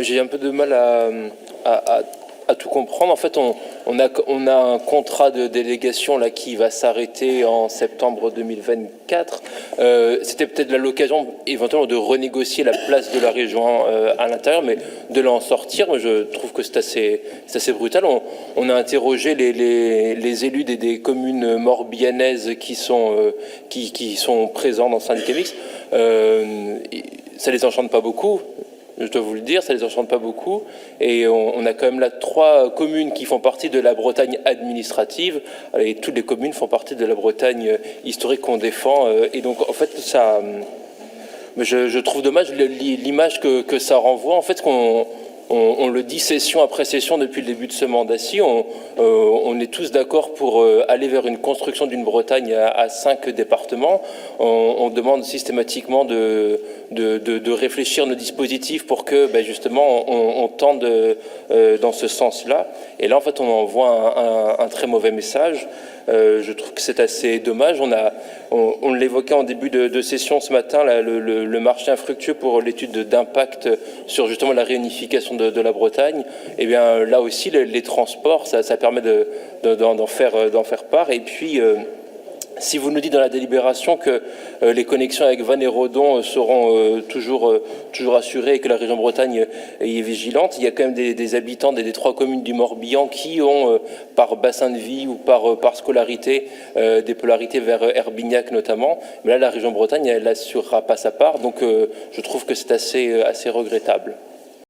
J'ai un peu de mal à tout comprendre. En fait, on a un contrat de délégation là qui va s'arrêter en septembre 2024. C'était peut-être l'occasion éventuellement de renégocier la place de la région à l'intérieur, mais de l'en sortir, moi, je trouve que c'est assez brutal. On a interrogé les élus des communes morbihanaises qui sont présents dans le syndicat mixte. Ça les enchante pas beaucoup. Je dois vous le dire, ça les enchante pas beaucoup. Et on a quand même là 3 communes qui font partie de la Bretagne administrative. Et toutes les communes font partie de la Bretagne historique qu'on défend. Et donc, en fait, je trouve dommage l'image que ça renvoie. En fait, on le dit session après session depuis le début de ce mandat-ci. On est tous d'accord pour aller vers une construction d'une Bretagne à 5 départements. On demande systématiquement de réfléchir nos dispositifs pour que justement on tende dans ce sens-là. Et là, en fait, on envoie un très mauvais message. Je trouve que c'est assez dommage. On l'évoquait en début de session ce matin, là, le marché infructueux pour l'étude d'impact sur justement la réunification de la Bretagne. Et bien là aussi, les transports, ça permet d'en faire part. Et puis, si vous nous dites dans la délibération que les connexions avec Vannes et Redon seront toujours assurées et que la région Bretagne y est vigilante, il y a quand même des habitants des 3 communes du Morbihan qui ont, par bassin de vie ou par scolarité, des polarités vers Herbignac notamment. Mais là, la région Bretagne, elle n'assurera pas sa part. Donc, je trouve que c'est assez regrettable.